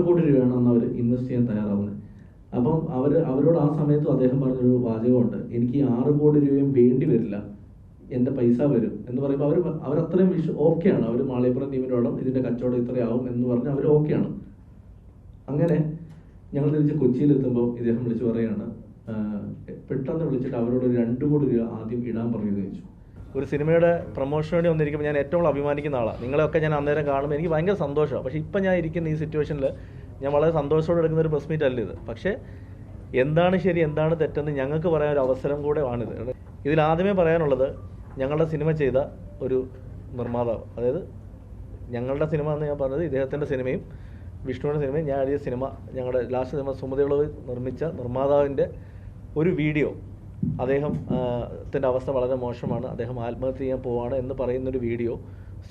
കോടി രൂപയാണ് അന്ന് അവർ ഇൻവെസ്റ്റ് ചെയ്യാൻ തയ്യാറാവുന്നത്. അപ്പം അവരോട് ആ സമയത്തും അദ്ദേഹം പറഞ്ഞൊരു വാചകമുണ്ട്, എനിക്ക് 6 കോടി രൂപയും വേണ്ടി വരില്ല, എൻ്റെ പൈസ വരും എന്ന് പറയുമ്പോൾ അവരത്രയും ഓക്കെയാണ്. അവർ മാളികപ്പുറം ടീമിനോടും ഇതിൻ്റെ കച്ചവടം ഇത്രയാവും എന്ന് പറഞ്ഞ് അവർ ഓക്കെയാണ്. അങ്ങനെ ഞങ്ങൾ തിരിച്ച് കൊച്ചിയിലെത്തുമ്പോൾ ഇദ്ദേഹം വിളിച്ച് പറയുകയാണ്, പെട്ടെന്ന് വിളിച്ചിട്ട് അവരോട് ഒരു 2 കോടി രൂപ ആദ്യം ഇടാൻ പറയുമെന്ന് ചോദിച്ചു. ഒരു സിനിമയുടെ പ്രൊമോഷന് വേണ്ടി വന്നിരിക്കുമ്പോൾ ഞാൻ ഏറ്റവും അഭിമാനിക്കുന്ന ആളാണ്. നിങ്ങളെയൊക്കെ ഞാൻ അന്നേരം കാണുമ്പോൾ എനിക്ക് ഭയങ്കര സന്തോഷമാണ്. പക്ഷേ ഇപ്പം ഞാൻ ഇരിക്കുന്ന ഈ സിറ്റുവേഷനിൽ ഞാൻ വളരെ സന്തോഷത്തോടെ എടുക്കുന്ന ഒരു പ്രസ് മീറ്റ് അല്ല ഇത്. പക്ഷേ എന്താണ് ശരി എന്താണ് തെറ്റെന്ന് ഞങ്ങൾക്ക് പറയാൻ ഒരു അവസരം കൂടെ ആണിത്. ഇതിൽ ആദ്യമേ പറയാനുള്ളത്, ഞങ്ങളുടെ സിനിമ ചെയ്ത ഒരു നിർമ്മാതാവ്, അതായത് ഞങ്ങളുടെ സിനിമ എന്ന് ഞാൻ പറഞ്ഞത് ഇദ്ദേഹത്തിൻ്റെ സിനിമയും വിഷ്ണുവിൻ്റെ സിനിമയും ഞാൻ എഴുതിയ സിനിമ, ഞങ്ങളുടെ ലാസ്റ്റ് സിനിമ സുമതിയുളവ് നിർമ്മിച്ച നിർമ്മാതാവിൻ്റെ ഒരു വീഡിയോ, അദ്ദേഹത്തിൻ്റെ അവസ്ഥ വളരെ മോശമാണ്, അദ്ദേഹം ആത്മഹത്യ ചെയ്യാൻ പോവാണ് എന്ന് പറയുന്നൊരു വീഡിയോ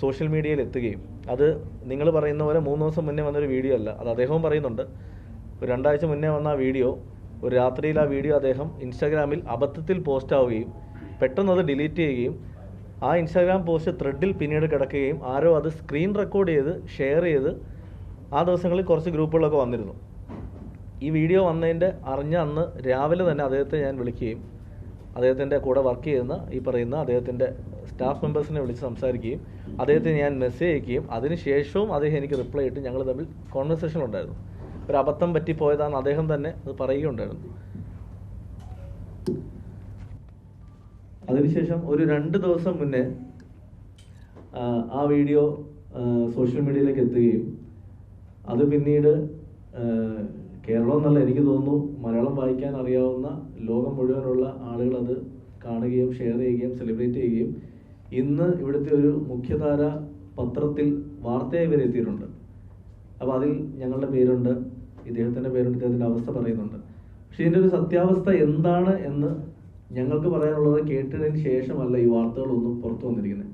സോഷ്യൽ മീഡിയയിൽ എത്തുകയും, അത് നിങ്ങൾ പറയുന്ന പോലെ 3 ദിവസം മുന്നേ വന്നൊരു വീഡിയോ അല്ല, അത് അദ്ദേഹവും പറയുന്നുണ്ട്. ഒരു 2 ആഴ്ച മുന്നേ വന്ന ആ വീഡിയോ, ഒരു രാത്രിയിൽ ആ വീഡിയോ അദ്ദേഹം ഇൻസ്റ്റാഗ്രാമിൽ അബദ്ധത്തിൽ പോസ്റ്റ് ആവുകയും പെട്ടെന്ന് അത് ഡിലീറ്റ് ചെയ്യുകയും ആ ഇൻസ്റ്റാഗ്രാം പോസ്റ്റ് ത്രെഡിൽ പിന്നീട് കിടക്കുകയും ആരോ അത് സ്ക്രീൻ റെക്കോർഡ് ചെയ്ത് ഷെയർ ചെയ്ത് ആ ദിവസങ്ങളിൽ കുറച്ച് ഗ്രൂപ്പുകളൊക്കെ വന്നിരുന്നു. ഈ വീഡിയോ വന്നതിൻ്റെ അറിഞ്ഞ അന്ന് രാവിലെ തന്നെ അദ്ദേഹത്തെ ഞാൻ വിളിക്കുകയും അദ്ദേഹത്തിൻ്റെ കൂടെ വർക്ക് ചെയ്യുന്ന ഈ പറയുന്ന അദ്ദേഹത്തിൻ്റെ സ്റ്റാഫ് മെമ്പേഴ്സിനെ വിളിച്ച് സംസാരിക്കുകയും അദ്ദേഹത്തെ ഞാൻ മെസ്സേജ് അയക്കുകയും അതിനുശേഷവും അദ്ദേഹം എനിക്ക് റിപ്ലൈ ഇട്ട് ഞങ്ങൾ തമ്മിൽ കോൺവെർസേഷൻ ഉണ്ടായിരുന്നു. ഒരു അബദ്ധം പറ്റിപ്പോയതാണെന്ന് അദ്ദേഹം തന്നെ അത് പറയുകയുണ്ടായിരുന്നു. അതിനുശേഷം ഒരു 2 ദിവസം മുന്നേ ആ വീഡിയോ സോഷ്യൽ മീഡിയയിലേക്ക് എത്തുകയും അത് പിന്നീട് കേരളം എന്നല്ല, എനിക്ക് തോന്നുന്നു മലയാളം വായിക്കാൻ അറിയാവുന്ന ലോകം മുഴുവനുള്ള ആളുകൾ അത് കാണുകയും ഷെയർ ചെയ്യുകയും സെലിബ്രേറ്റ് ചെയ്യുകയും ഇന്ന് ഇവിടുത്തെ ഒരു മുഖ്യധാര പത്രത്തിൽ വാർത്തയായി വരെ എത്തിയിട്ടുണ്ട്. അപ്പോൾ അതിൽ ഞങ്ങളുടെ പേരുണ്ട്, ഇദ്ദേഹത്തിൻ്റെ പേരുണ്ട്, ഇദ്ദേഹത്തിൻ്റെ അവസ്ഥ പറയുന്നുണ്ട്. പക്ഷേ ഇതിൻ്റെ ഒരു സത്യാവസ്ഥ എന്താണ് എന്ന് ഞങ്ങൾക്ക് പറയാനുള്ളത് കേട്ടതിന് ശേഷമല്ല ഈ വാർത്തകളൊന്നും പുറത്തു വന്നിരിക്കുന്നത്.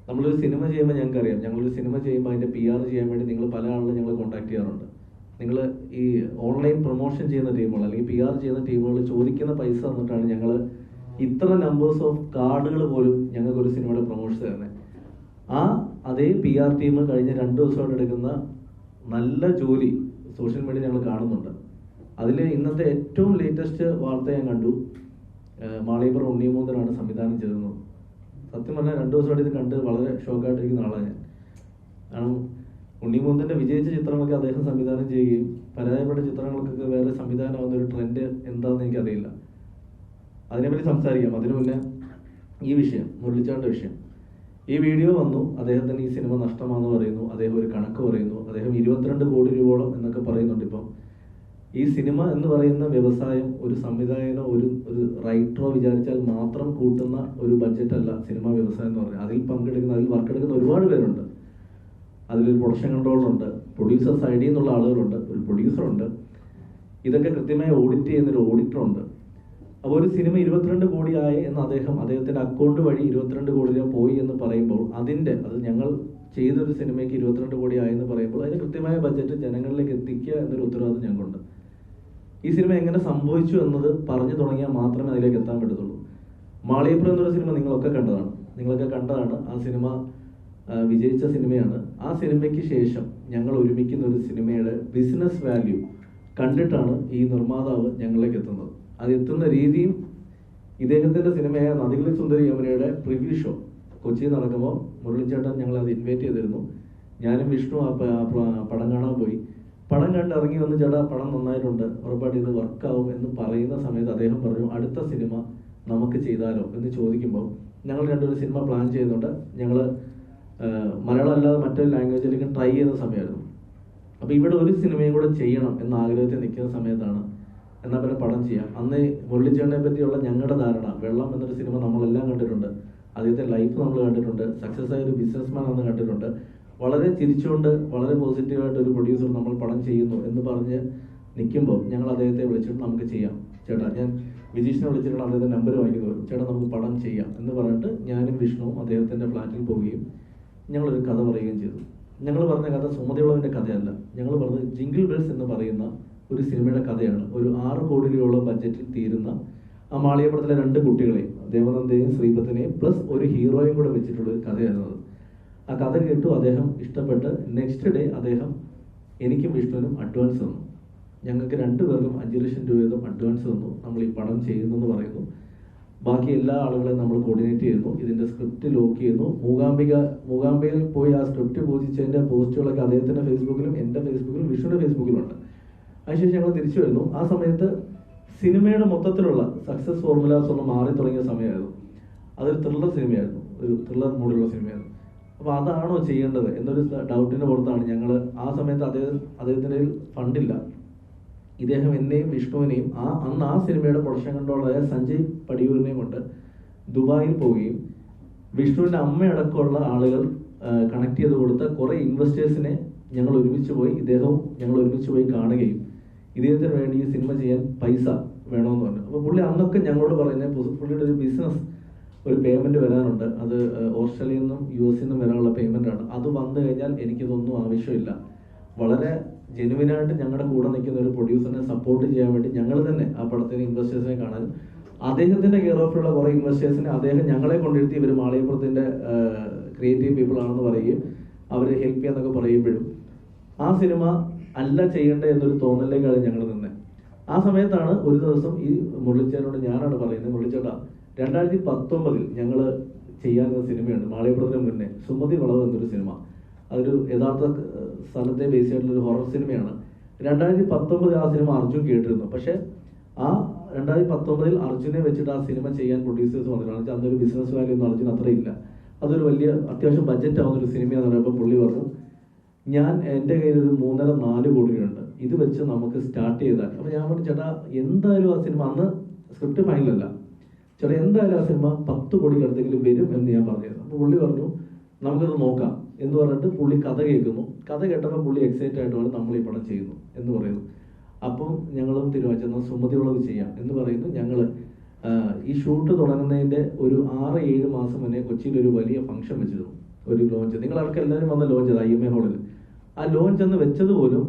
നമ്മളൊരു സിനിമ ചെയ്യുമ്പോൾ ഞങ്ങൾക്കറിയാം, ഞങ്ങളൊരു സിനിമ ചെയ്യുമ്പോൾ അതിൻ്റെ PR ചെയ്യാൻ വേണ്ടി നിങ്ങൾ പല ആളുകളും ഞങ്ങൾ കോൺടാക്ട് ചെയ്യാറുണ്ട്. നിങ്ങൾ ഈ ഓൺലൈൻ പ്രൊമോഷൻ ചെയ്യുന്ന ടീമുകൾ അല്ലെങ്കിൽ PR ചെയ്യുന്ന ടീമുകൾ ചോദിക്കുന്ന പൈസ തന്നിട്ടാണ് ഞങ്ങൾ ഇത്ര നമ്പേഴ്സ് ഓഫ് കാർഡുകൾ പോലും ഞങ്ങൾക്കൊരു സിനിമയുടെ പ്രൊമോഷൻ തരുന്നത്. അതേ PR ടീം കഴിഞ്ഞ 2 ദിവസമായിട്ട് എടുക്കുന്ന നല്ല ജോലി സോഷ്യൽ മീഡിയ ഞങ്ങൾ കാണുന്നുണ്ട്. അതിൽ ഇന്നത്തെ ഏറ്റവും ലേറ്റസ്റ്റ് വാർത്ത ഞാൻ കണ്ടു, മാളികപ്പുറം ഉണ്ണിമൂന്തനാണ് സംവിധാനം ചെയ്തത്. സത്യം പറഞ്ഞാൽ 2 ദിവസമായിട്ട് ഇത് കണ്ട് വളരെ ഷോക്കായിട്ടിരിക്കുന്ന ആളാണ് ഞാൻ. കാരണം ഉണ്ണിമൂന്തൻ്റെ വിജയിച്ച ചിത്രങ്ങളൊക്കെ അദ്ദേഹം സംവിധാനം ചെയ്യുകയും പരാജയപ്പെട്ട ചിത്രങ്ങൾക്കൊക്കെ വേറെ സംവിധാനമാകുന്ന ഒരു ട്രെൻഡ് എന്താണെന്ന് എനിക്കറിയില്ല. അതിനെപ്പറ്റി സംസാരിക്കാം. അതിനു മുന്നേ ഈ വിഷയം, മുരളിച്ചാൻ്റെ വിഷയം, ഈ വീഡിയോ വന്നു, അദ്ദേഹത്തിന് ഈ സിനിമ നഷ്ടമാണെന്ന് പറയുന്നു, അദ്ദേഹം ഒരു കണക്ക് പറയുന്നു, അദ്ദേഹം 22 കോടി രൂപയോളം എന്നൊക്കെ പറയുന്നുണ്ട്. ഇപ്പം ഈ സിനിമ എന്ന് പറയുന്ന വ്യവസായം ഒരു സംവിധായകനോ ഒരു റൈറ്ററോ വിചാരിച്ചാൽ മാത്രം കൂട്ടുന്ന ഒരു ബഡ്ജറ്റ് അല്ല സിനിമാ വ്യവസായം എന്ന് പറഞ്ഞാൽ. അതിൽ വർക്കെടുക്കുന്ന ഒരുപാട് പേരുണ്ട്. അതിലൊരു പ്രൊഡക്ഷൻ കൺട്രോളറുണ്ട്, പ്രൊഡ്യൂസർ സൈഡിൽ നിന്നുള്ള ആളുകളുണ്ട്, ഒരു പ്രൊഡ്യൂസറുണ്ട്, ഇതൊക്കെ കൃത്യമായി ഓഡിറ്റ് ചെയ്യുന്നൊരു ഓഡിറ്ററുണ്ട്. അപ്പോൾ ഒരു സിനിമ 22 കോടി ആയി എന്ന് അദ്ദേഹത്തിൻ്റെ അക്കൗണ്ട് വഴി 22 കോടി രൂപ പോയി എന്ന് പറയുമ്പോൾ അത് ഞങ്ങൾ ചെയ്തൊരു സിനിമയ്ക്ക് 22 കോടി ആയി എന്ന് പറയുമ്പോൾ അതിന് കൃത്യമായ ബഡ്ജറ്റ് ജനങ്ങളിലേക്ക് എത്തിക്കുക എന്നൊരു ഉത്തരവാദിത്വം ഞങ്ങൾക്കുണ്ട്. ഈ സിനിമ എങ്ങനെ സംഭവിച്ചു എന്നത് പറഞ്ഞു തുടങ്ങിയാൽ മാത്രമേ അതിലേക്ക് എത്താൻ പറ്റത്തുള്ളൂ. മാളികപ്പുറം എന്നൊരു സിനിമ നിങ്ങളൊക്കെ കണ്ടതാണ്. ആ സിനിമ വിജയിച്ച സിനിമയാണ്. ആ സിനിമയ്ക്ക് ശേഷം ഞങ്ങൾ ഒരുമിക്കുന്ന ഒരു സിനിമയുടെ ബിസിനസ് വാല്യൂ കണ്ടിട്ടാണ് ഈ നിർമ്മാതാവ് ഞങ്ങളിലേക്ക് എത്തുന്നത്. അത് എത്തുന്ന രീതിയും ഇദ്ദേഹത്തിൻ്റെ സിനിമയായ നദികളിൽ സുന്ദരി യമുനയുടെ പ്രിവ്യൂ ഷോ കൊച്ചിയിൽ നടക്കുമ്പോൾ മുരളിച്ചേട്ടൻ ഞങ്ങളത് ഇൻവൈറ്റ് ചെയ്തിരുന്നു. ഞാനും വിഷ്ണു ആ പടം കാണാൻ പോയി. പടം കണ്ട് ഇറങ്ങി വന്ന് ചേട്ടാ പടം നന്നായിട്ടുണ്ട്, ഉറപ്പായിട്ട് ഇത് വർക്കാവും എന്ന് പറയുന്ന സമയത്ത് അദ്ദേഹം പറഞ്ഞു അടുത്ത സിനിമ നമുക്ക് ചെയ്താലോ എന്ന് ചോദിക്കുമ്പോൾ ഞങ്ങൾ രണ്ടൊരു സിനിമ പ്ലാൻ ചെയ്യുന്നുണ്ട്. ഞങ്ങൾ മലയാളം അല്ലാതെ മറ്റൊരു ലാംഗ്വേജിലേക്ക് ട്രൈ ചെയ്യുന്ന സമയമായിരുന്നു. അപ്പോൾ ഇവിടെ ഒരു സിനിമയും കൂടെ ചെയ്യണം എന്ന ആഗ്രഹത്തിൽ നിൽക്കുന്ന സമയത്താണ് എന്നാൽ പിന്നെ പടം ചെയ്യാം. അന്ന് മുരളിച്ചേട്ടനെ പറ്റിയുള്ള ഞങ്ങളുടെ ധാരണ, വെള്ളം എന്നൊരു സിനിമ നമ്മളെല്ലാം കണ്ടിട്ടുണ്ട്, അദ്ദേഹത്തെ ലൈഫ് നമ്മൾ കണ്ടിട്ടുണ്ട്, സക്സസ് ആയ ഒരു ബിസിനസ്മാൻ അന്ന് കണ്ടിട്ടുണ്ട്. വളരെ ചിരിച്ചുകൊണ്ട് വളരെ പോസിറ്റീവായിട്ട് ഒരു പ്രൊഡ്യൂസർ നമ്മൾ പടം ചെയ്യുന്നു എന്ന് പറഞ്ഞ് നിൽക്കുമ്പോൾ ഞങ്ങൾ അദ്ദേഹത്തെ വിളിച്ചിട്ട് നമുക്ക് ചെയ്യാം ചേട്ടാ, ഞാൻ വിജീഷിനെ വിളിച്ചിട്ടാണ് അദ്ദേഹത്തെ നമ്പർ വാങ്ങിക്കുന്നത്, ചേട്ടാ നമുക്ക് പടം ചെയ്യാം എന്ന് പറഞ്ഞിട്ട് ഞാനും വിഷ്ണുവും അദ്ദേഹത്തിൻ്റെ ഫ്ലാറ്റിൽ പോവുകയും ഞങ്ങളൊരു കഥ പറയുകയും ചെയ്തു. ഞങ്ങൾ പറഞ്ഞ കഥ സുമതിയുള്ളവൻ്റെ കഥയല്ല, ഞങ്ങൾ പറഞ്ഞത് ജിംഗിൾ ബെൽസ് എന്ന് പറയുന്ന ഒരു സിനിമയുടെ കഥയാണ്. ഒരു 6 കോടി രൂപയോളം ബഡ്ജറ്റിൽ തീരുന്ന ആ മാളികപ്പുറത്തിലെ 2 കുട്ടികളെയും ദേവനന്ദയും ശ്രീപത്തിനെയും പ്ലസ് ഒരു ഹീറോയും കൂടെ വെച്ചിട്ടുള്ള ഒരു കഥയായിരുന്നത്. ആ കഥ കേട്ടു അദ്ദേഹം ഇഷ്ടപ്പെട്ട് നെക്സ്റ്റ് ഡേ അദ്ദേഹം എനിക്കും വിഷ്ണുവിനും അഡ്വാൻസ് തന്നു. ഞങ്ങൾക്ക് 2 പേർക്കും 5 ലക്ഷം രൂപ വീതം അഡ്വാൻസ് തന്നു. നമ്മൾ ഈ പടം ചെയ്യുന്നെന്ന് പറയുന്നു. ബാക്കി എല്ലാ ആളുകളെയും നമ്മൾ കോർഡിനേറ്റ് ചെയ്യുന്നു. ഇതിൻ്റെ സ്ക്രിപ്റ്റ് ലോക്ക് ചെയ്യുന്നു. മൂകാംബികയിൽ പോയി ആ സ്ക്രിപ്റ്റ് പൂജിച്ചതിൻ്റെ പോസ്റ്റുകളൊക്കെ അദ്ദേഹത്തിൻ്റെ ഫേസ്ബുക്കിലും എൻ്റെ ഫേസ്ബുക്കിലും വിഷ്ണുവിൻ്റെ ഫേസ്ബുക്കിലുണ്ട്. അതിനുശേഷം ഞങ്ങൾ തിരിച്ചു വരുന്നു. ആ സമയത്ത് സിനിമയുടെ മൊത്തത്തിലുള്ള സക്സസ് ഫോർമുലാസ് ഒന്ന് മാറി തുടങ്ങിയ സമയമായിരുന്നു. അതൊരു ത്രില്ലർ സിനിമയായിരുന്നു, ഒരു ത്രില്ലർ മൂഡിലുള്ള സിനിമയായിരുന്നു. അപ്പോൾ അതാണോ ചെയ്യേണ്ടത് എന്നൊരു ഡൗട്ടിൻ്റെ പുറത്താണ് ഞങ്ങൾ ആ സമയത്ത് അദ്ദേഹത്തിൻ്റെ ഫണ്ടില്ല. ഇദ്ദേഹം എന്നെയും വിഷ്ണുവിനെയും അന്ന് ആ സിനിമയുടെ പ്രൊഡക്ഷൻ കൺട്രോളറായ സഞ്ജയ് പടിയൂരിനെയും കൊണ്ട് ദുബായിൽ പോവുകയും വിഷ്ണുവിൻ്റെ അമ്മയടക്കമുള്ള ആളുകൾ കണക്ട് ചെയ്ത് കൊടുത്ത കുറേ ഇൻവെസ്റ്റേഴ്സിനെ ഞങ്ങൾ ഒരുമിച്ച് പോയി കാണുകയും ഇദ്ദേഹത്തിന് വേണ്ടി ഈ സിനിമ ചെയ്യാൻ പൈസ വേണമെന്ന് പറഞ്ഞു. അപ്പോൾ പുള്ളി അന്നൊക്കെ ഞങ്ങളോട് പറയുന്നത് പുള്ളിയുടെ ഒരു ബിസിനസ് ഒരു പേയ്മെൻറ്റ് വരാനുണ്ട്, അത് ഓസ്ട്രേലിയയിൽ നിന്നും US നിന്നും വരാനുള്ള പേയ്മെൻറ്റാണ്. അത് വന്നു കഴിഞ്ഞാൽ എനിക്കിതൊന്നും ആവശ്യമില്ല. വളരെ ജെനുവിനായിട്ട് ഞങ്ങളുടെ കൂടെ നിൽക്കുന്ന ഒരു പ്രൊഡ്യൂസറിനെ സപ്പോർട്ട് ചെയ്യാൻ വേണ്ടി ഞങ്ങൾ തന്നെ ആ പടത്തിന് ഇൻവെസ്റ്റേഴ്സിനെ കാണാനും അദ്ദേഹത്തിൻ്റെ കെയർ ഓഫിലുള്ള കുറേ ഇൻവെസ്റ്റേഴ്സിനെ അദ്ദേഹം ഞങ്ങളെ കൊണ്ടിരുത്തി ഇവർ മാളികപ്പുറത്തിൻ്റെ ക്രിയേറ്റീവ് പീപ്പിൾ ആണെന്ന് പറയുകയും അവർ ഹെൽപ്പ് ചെയ്യാന്നൊക്കെ പറയുമ്പോഴും ആ സിനിമ അല്ല ചെയ്യേണ്ടത് എന്നൊരു തോന്നലിലേക്കാണ് ഞങ്ങൾ നിന്നത്. ആ സമയത്താണ് ഒരു ദിവസം ഈ മുരളിച്ചേട്ടനോട് ഞാനാണ് പറയുന്നത്, മുരളിച്ചേട്ടാ 2019 ഞങ്ങൾ ചെയ്യാനുള്ള സിനിമയുണ്ട് മാളികപ്പുറത്തിന് മുന്നേ, സുമതി വളവ് എന്നൊരു സിനിമ. അതൊരു യഥാർത്ഥ സ്ഥലത്തെ ബേസ് ആയിട്ടുള്ളൊരു ഹൊറർ സിനിമയാണ്. 2019 ആ സിനിമ അർജുൻ കേട്ടിരുന്നു. പക്ഷേ ആ 2019 അർജുനെ വെച്ചിട്ട് ആ സിനിമ ചെയ്യാൻ പ്രൊഡ്യൂസേഴ്സ് വന്നിട്ടാണ്. അന്നൊരു ബിസിനസ് വാല്യൂ ഒന്നും അർജുൻ അത്ര ഇല്ല. അതൊരു വലിയ അത്യാവശ്യം ബഡ്ജറ്റ് ആവുന്നൊരു സിനിമയാണെന്ന് പറയുമ്പോൾ പുള്ളി പറഞ്ഞു, എൻ്റെ കയ്യിൽ ഒരു 3.5-4 കോടി രൂപയുണ്ട്, ഇത് വെച്ച് നമുക്ക് സ്റ്റാർട്ട് ചെയ്താൽ. അപ്പോൾ ഞാൻ പറഞ്ഞു, ചേട്ടാ എന്തായാലും ആ സിനിമ അന്ന് സ്ക്രിപ്റ്റ് ഫൈനലല്ല, ചേട്ടാ എന്തായാലും ആ സിനിമ 10 കോടിക്ക് അടുത്തെങ്കിലും വരും എന്ന് ഞാൻ പറഞ്ഞിരുന്നു. അപ്പോൾ പുള്ളി പറഞ്ഞു നമുക്കത് നോക്കാം എന്ന് പറഞ്ഞിട്ട് പുള്ളി കഥ കേൾക്കുന്നു. കഥ കേട്ടപ്പോൾ പുള്ളി എക്സൈറ്റഡ് ആയിട്ട് പറഞ്ഞു നമ്മൾ ഈ പടം ചെയ്യുന്നു എന്ന് പറയുന്നു. അപ്പം ഞങ്ങളും തീരുമാനിച്ചെന്നാൽ സുമതിയുള്ളത് ചെയ്യാം എന്ന് പറയുന്നു. ഞങ്ങൾ ഈ ഷൂട്ട് തുടങ്ങുന്നതിൻ്റെ ഒരു 6-7 മാസം മുന്നേ കൊച്ചിയിൽ ഒരു വലിയ ഫംഗ്ഷൻ വെച്ചിരുന്നു, ഒരു ലോഞ്ച്. നിങ്ങളവർക്ക് എല്ലാവരും വന്ന ലോഞ്ച് അത് IMA ഹാളിൽ. ആ ലോഞ്ച് എന്ന് വെച്ചത് പോലും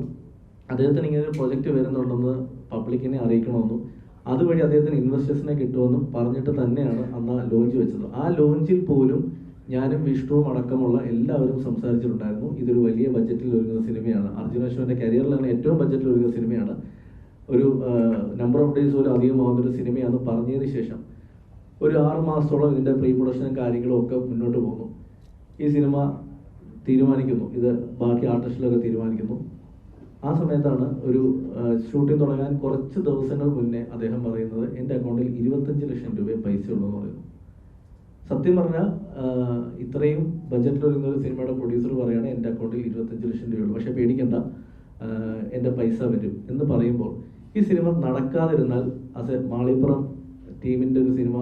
അദ്ദേഹത്തിന് ഇങ്ങനെ ഒരു പ്രൊജക്റ്റ് വരുന്നുണ്ടെന്ന് പബ്ലിക്കിനെ അറിയിക്കണമെന്നും അതുവഴി അദ്ദേഹത്തിന് ഇൻവെസ്റ്റേഴ്സിനെ കിട്ടുമെന്നും പറഞ്ഞിട്ട് തന്നെയാണ് അന്ന് ആ ലോഞ്ച് വെച്ചത്. ആ ലോഞ്ചിൽ പോലും ഞാനും വിഷ്ണുവും അടക്കമുള്ള എല്ലാവരും സംസാരിച്ചിട്ടുണ്ടായിരുന്നു. ഇതൊരു വലിയ ബഡ്ജറ്റിൽ ഒരുങ്ങുന്ന സിനിമയാണ്, അർജുൻ അശോകന്റെ കരിയറിലാണ് ഏറ്റവും ബഡ്ജറ്റിൽ ഒരുങ്ങുന്ന സിനിമയാണ്, ഒരു നമ്പർ ഓഫ് ഡേയ്സ് പോലും അധികമാകുന്നൊരു സിനിമയാണെന്ന് പറഞ്ഞതിന് ശേഷം ഒരു 6 മാസത്തോളം ഇതിൻ്റെ പ്രീ പ്രൊഡക്ഷനും കാര്യങ്ങളും ഒക്കെ മുന്നോട്ട് പോകുന്നു. ഈ സിനിമ തീരുമാനിക്കുന്നു, ഇത് ബാക്കി ആർട്ടിസ്റ്റിലൊക്കെ തീരുമാനിക്കുന്നു. ആ സമയത്താണ് ഒരു ഷൂട്ടിംഗ് തുടങ്ങാൻ കുറച്ച് ദിവസങ്ങൾ മുന്നേ അദ്ദേഹം പറയുന്നത് എൻ്റെ അക്കൗണ്ടിൽ 25 ലക്ഷം രൂപ പൈസ ഉള്ളൂ എന്ന് പറയുന്നു. സത്യം പറഞ്ഞാൽ ഇത്രയും ബഡ്ജറ്റിൽ ഒരുങ്ങുന്ന ഒരു സിനിമയുടെ പ്രൊഡ്യൂസർ പറയുകയാണ് എൻ്റെ അക്കൗണ്ടിൽ 25 ലക്ഷം രൂപയുള്ളൂ, പക്ഷേ പേടിക്കണ്ട എൻ്റെ പൈസ വരും എന്ന് പറയുമ്പോൾ ഈ സിനിമ നടക്കാതിരുന്നാൽ അത് മാളികപ്പുറം ടീമിൻ്റെ ഒരു സിനിമ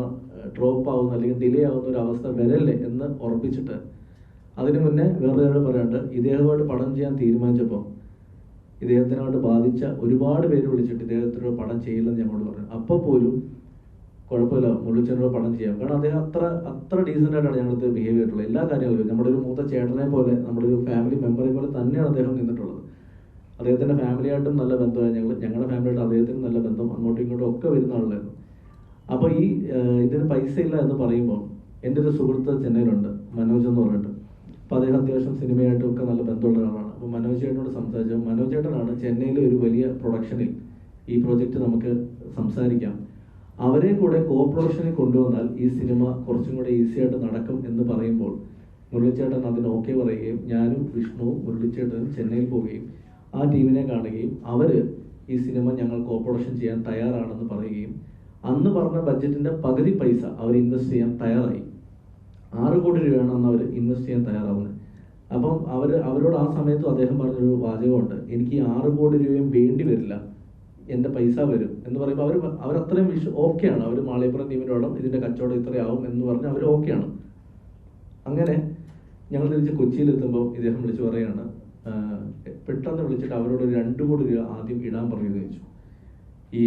ഡ്രോപ്പ് ആവുന്ന അല്ലെങ്കിൽ ഡിലേ ആവുന്ന ഒരു അവസ്ഥ വരല്ലേ എന്ന് ഉറപ്പിച്ചിട്ട് അതിനു മുന്നേ വേറെ പറയാണ്ട് ഇദ്ദേഹമായിട്ട് പടം ചെയ്യാൻ തീരുമാനിച്ചപ്പോൾ ഇദ്ദേഹത്തിനോട് ബാധിച്ച ഒരുപാട് പേര് വിളിച്ചിട്ട് ഇദ്ദേഹത്തിനോട് പടം ചെയ്യില്ലെന്ന് ഞങ്ങളോട് പറഞ്ഞു. അപ്പോൾ പോലും കുഴപ്പമില്ല, മുരളിച്ചേട്ടനോട് പടം ചെയ്യാം, കാരണം അദ്ദേഹം അത്ര ഡീസൻ്റ് ആയിട്ടാണ് ഞങ്ങൾക്ക് ബിഹേവ് ചെയ്തിട്ടുള്ളത്. എല്ലാ കാര്യങ്ങളും നമ്മുടെ ഒരു മൂത്ത ചേട്ടനെ പോലെ, നമ്മുടെ ഒരു ഫാമിലി മെമ്പറെ പോലെ തന്നെയാണ് അദ്ദേഹം നിന്നിട്ടുള്ളത്. അദ്ദേഹത്തിൻ്റെ ഫാമിലിയായിട്ടും നല്ല ബന്ധമായി, ഞങ്ങളുടെ ഫാമിലിയായിട്ട് അദ്ദേഹത്തിന് നല്ല ബന്ധം, അങ്ങോട്ടും ഇങ്ങോട്ടും ഒക്കെ വരുന്ന ആളായിരുന്നു. അപ്പോൾ ഈ ഇതിന് പൈസ ഇല്ല എന്ന് പറയുമ്പോൾ എൻ്റെ ഒരു സുഹൃത്ത് ചെന്നൈയിലുണ്ട്, മനോജ് എന്ന് പറഞ്ഞിട്ട്. അപ്പോൾ അദ്ദേഹം അത്യാവശ്യം സിനിമയായിട്ടും ഒക്കെ നല്ല ബന്ധമുള്ള ഒരാളാണ്. അപ്പോൾ മനോജ് ചേട്ടനോട് സംസാരിച്ചു. മനോജ് ചേട്ടനാണ് ചെന്നൈയിലെ ഒരു വലിയ പ്രൊഡക്ഷനിൽ ഈ പ്രോജക്റ്റ് നമുക്ക് സംസാരിക്കാം, അവരെ കൂടെ കോ പ്രൊഡക്ഷനിൽ കൊണ്ടുവന്നാൽ ഈ സിനിമ കുറച്ചും കൂടെ ഈസി ആയിട്ട് നടക്കും എന്ന് പറയുമ്പോൾ മുരളിച്ചേട്ടൻ അതിന് ഓക്കെ പറയുകയും ഞാനും വിഷ്ണുവും മുരളിച്ചേട്ടനും ചെന്നൈയിൽ പോവുകയും ആ ടീമിനെ കാണുകയും അവർ ഈ സിനിമ ഞങ്ങൾ കോ പ്രൊഡക്ഷൻ ചെയ്യാൻ തയ്യാറാണെന്ന് പറയുകയും അന്ന് പറഞ്ഞ ബഡ്ജറ്റിൻ്റെ പകുതി പൈസ അവർ ഇൻവെസ്റ്റ് ചെയ്യാൻ തയ്യാറായി. 6 കോടി രൂപയാണ് അന്ന് അവർ ഇൻവെസ്റ്റ് ചെയ്യാൻ തയ്യാറാവുന്നത്. അപ്പം അവരോട് ആ സമയത്തും അദ്ദേഹം പറഞ്ഞൊരു വാചകമുണ്ട്, എനിക്ക് ഈ 6 കോടി രൂപയും വേണ്ടി വരില്ല, എൻ്റെ പൈസ വരും എന്ന് പറയുമ്പോൾ അവരത്രയും ഓക്കെയാണ്. അവർ മാളികപ്പുറം ടീമിനോടും ഇതിൻ്റെ കച്ചവടം ഇത്രയാവും എന്ന് പറഞ്ഞ് അവർ ഓക്കെയാണ്. അങ്ങനെ ഞങ്ങൾ തിരിച്ച് കൊച്ചിയിലെത്തുമ്പോൾ ഇദ്ദേഹം വിളിച്ച് പറയുകയാണ്, പെട്ടെന്ന് വിളിച്ചിട്ട് അവരോട് 2 കോടി രൂപ ആദ്യം ഇടാൻ പറയുമെന്ന് ചോദിച്ചു. ഈ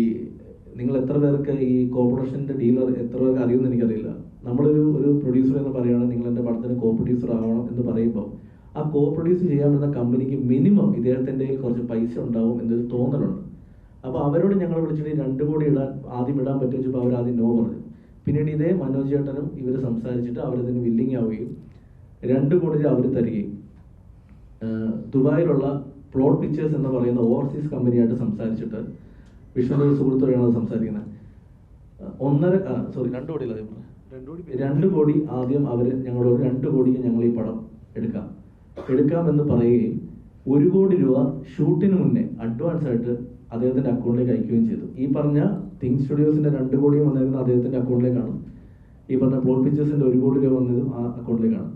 നിങ്ങൾ എത്ര പേർക്ക് ഈ കോ പ്രൊഡക്ഷൻ്റെ ഡീലർ എത്ര പേർക്ക് അറിയുമെന്ന് എനിക്കറിയില്ല. നമ്മളൊരു പ്രൊഡ്യൂസർ എന്ന് പറയുകയാണെങ്കിൽ നിങ്ങൾ എൻ്റെ പടത്തിന് കോ പ്രൊഡ്യൂസർ ആവണം എന്ന് പറയുമ്പോൾ ആ കോ പ്രൊഡ്യൂസ് ചെയ്യാൻ പറ്റുന്ന കമ്പനിക്ക് മിനിമം ഇദ്ദേഹത്തിൻ്റെ കുറച്ച് പൈസ ഉണ്ടാവും എന്നൊരു തോന്നലുണ്ട്. അപ്പോൾ അവരോട് ഞങ്ങൾ വിളിച്ചിട്ട് 2 കോടി ആദ്യം ഇടാൻ പറ്റുമെന്ന് വെച്ചപ്പോൾ അവരാദ്യം നോ പറഞ്ഞു. പിന്നീട് ഇതേ മനോജ് ചേട്ടനും ഇവർ സംസാരിച്ചിട്ട് അവരതിന് വില്ലിങ് ആവുകയും 2 കോടി അവർ തരികയും ദുബായിലുള്ള പ്ലോട്ട് പിക്ചേഴ്സ് എന്ന് പറയുന്ന ഓവർസീസ് കമ്പനിയായിട്ട് സംസാരിച്ചിട്ട്, വിഷ്ണുവിൻ്റെ ഒരു സുഹൃത്തോടെയാണ് സംസാരിക്കുന്നത്, 2 കോടിയല്ല, 2 കോടി ആദ്യം അവർ ഞങ്ങളോട് 2 കോടിക്ക് ഞങ്ങൾ ഈ പടം എടുക്കാമെന്ന് പറയുകയും 1 കോടി രൂപ ഷൂട്ടിന് മുന്നേ അഡ്വാൻസ് ആയിട്ട് അദ്ദേഹത്തിന്റെ അക്കൗണ്ടിലേക്ക് അയക്കുകയും ചെയ്തു. ഈ പറഞ്ഞ തിങ് സ്റ്റുഡിയോസിന്റെ 2 കോടിയും വന്നിരുന്നത് അദ്ദേഹത്തിന്റെ അക്കൗണ്ടിലേക്കാണ്. ഈ പറഞ്ഞ പ്ലോട്ട് പിക്ചേഴ്സിന്റെ 1 കോടി രൂപ വന്നതും ആ അക്കൗണ്ടിലേക്കാണ്.